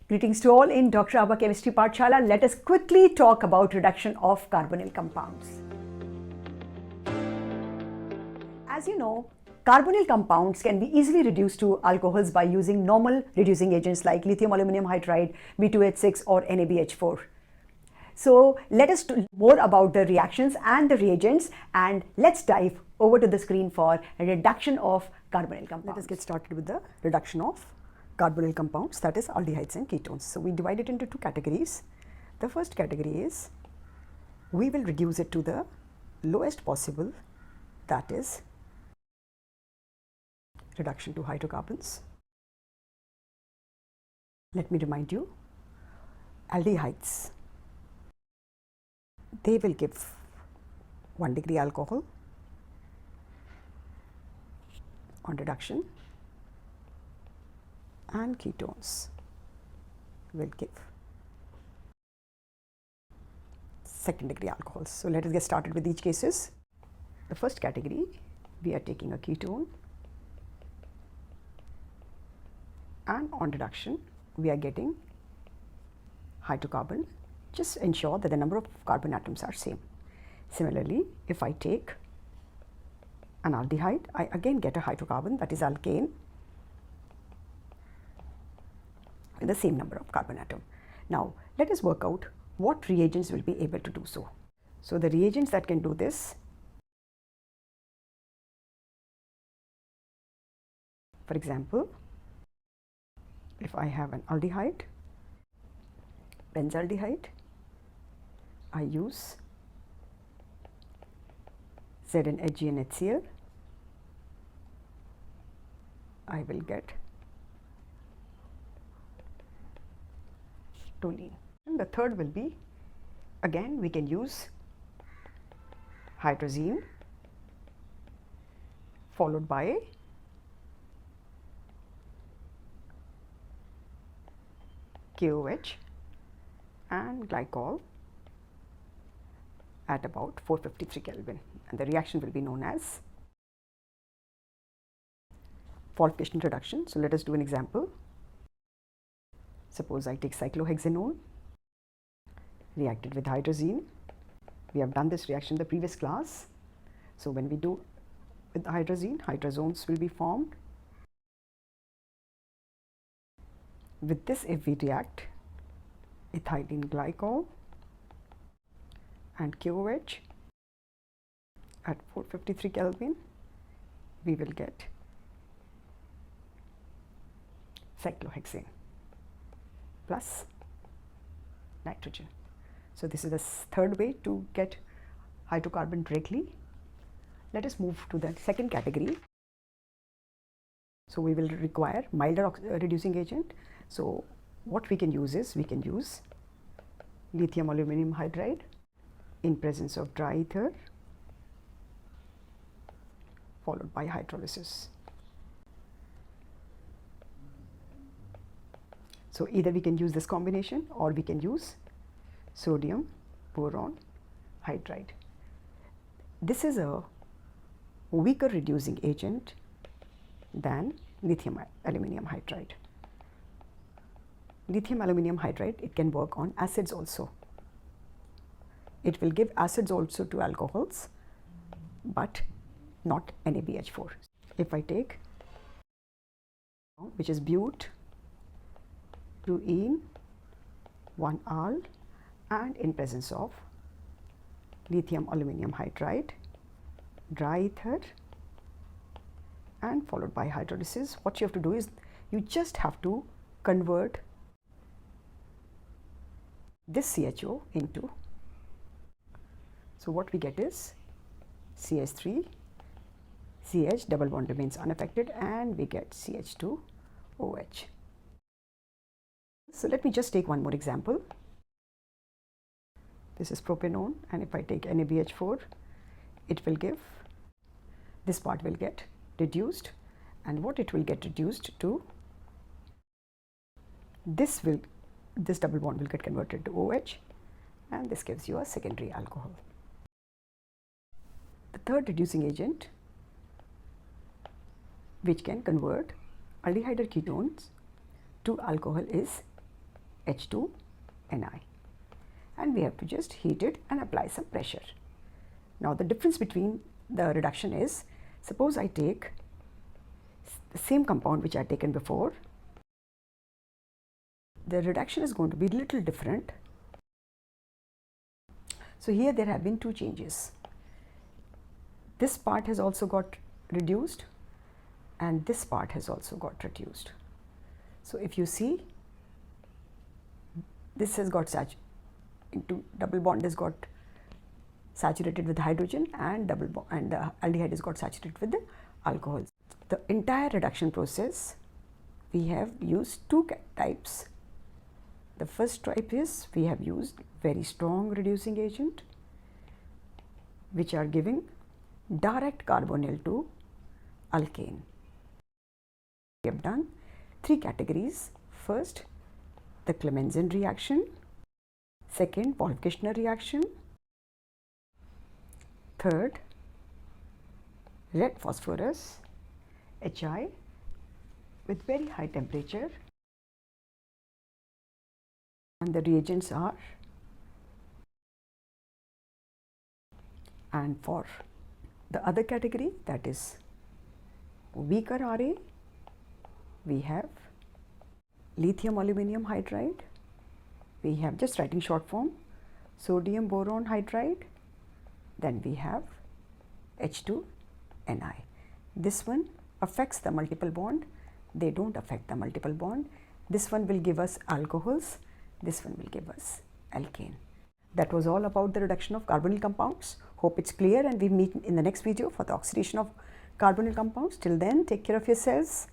Greetings to all in Dr. Abha Chemistry Pathshala. Let us quickly talk about reduction of carbonyl compounds. As you know, carbonyl compounds can be easily reduced to alcohols by using normal reducing agents like lithium aluminum hydride, B2H6 or NABH4. So let us do more about the reactions and the reagents, and let's dive over to the screen for a reduction of carbonyl compounds. Let us get started with the reduction of carbonyl compounds, that is aldehydes and ketones. So we divide it into two categories. The first category is we will reduce it to the lowest possible, that is reduction to hydrocarbons. Let me remind you, aldehydes, they will give 1 degree alcohol on reduction, and ketones will give 2nd degree alcohols. So let us get started with each cases. The first category, we are taking a ketone, and on reduction we are getting hydrocarbon. Just ensure that the number of carbon atoms are same. Similarly, if I take an aldehyde, I again get a hydrocarbon, that is alkane, with the same number of carbon atom. Now let us work out what reagents will be able to do so. So the reagents that can do this, for example, if I have an aldehyde, benzaldehyde, I use ZnHg and HCl, I will get toluene. And the third will be, again we can use hydrazine followed by KOH and glycol at about 453 Kelvin, and the reaction will be known as qualification reduction. So let us do an example. Suppose I take cyclohexanone, reacted with hydrazine. We have done this reaction in the previous class. So when we do with hydrazine, hydrazones will be formed. With this, if we react ethylene glycol and KOH at 453 Kelvin, we will get cyclohexane plus nitrogen. So this is the third way to get hydrocarbon directly. Let us move to the second category. So we will require milder reducing agent. So what we can use is, we can use lithium aluminum hydride in presence of dry ether followed by hydrolysis. So either we can use this combination or we can use sodium boron hydride. This is a weaker reducing agent than lithium aluminum hydride. Lithium aluminum hydride, it can work on acids also. It will give acids also to alcohols, but not NABH4. If I take, which is but, 2-ene, 1-al, and in presence of lithium aluminum hydride, dry ether, and followed by hydrolysis, what you have to do is you just have to convert this CHO into, so what we get is CH3, CH double bond remains unaffected, and we get CH2OH. So let me just take one more example. This is propanone, and if I take NaBH4, it will give, this part will get reduced, and what it will get reduced to, this double bond will get converted to OH, and this gives you a secondary alcohol. The third reducing agent which can convert aldehyde or ketones to alcohol is H2Ni. And we have to just heat it and apply some pressure. Now the difference between the reduction is, suppose I take the same compound which I had taken before, the reduction is going to be a little different. So here there have been two changes. This part has also got reduced and this part has also got reduced. So if you see, this has got into double bond has got saturated with hydrogen, and the aldehyde has got saturated with the alcohol. The entire reduction process, we have used two types. The first type is we have used very strong reducing agent which are giving direct carbonyl to alkane. We have done three categories. First, the Clemmensen reaction. Second, Wolff-Kishner reaction. Third, red phosphorus Hi with very high temperature, and the reagents are, and for the other category, that is weaker Ra, we have lithium aluminum hydride, we have, just writing short form, sodium boron hydride, then we have H2Ni. This one affects the multiple bond, they don't affect the multiple bond. This one will give us alcohols, this one will give us alkane. That was all about the reduction of carbonyl compounds. Hope it's clear, and we meet in the next video for the oxidation of carbonyl compounds. Till then, take care of yourselves.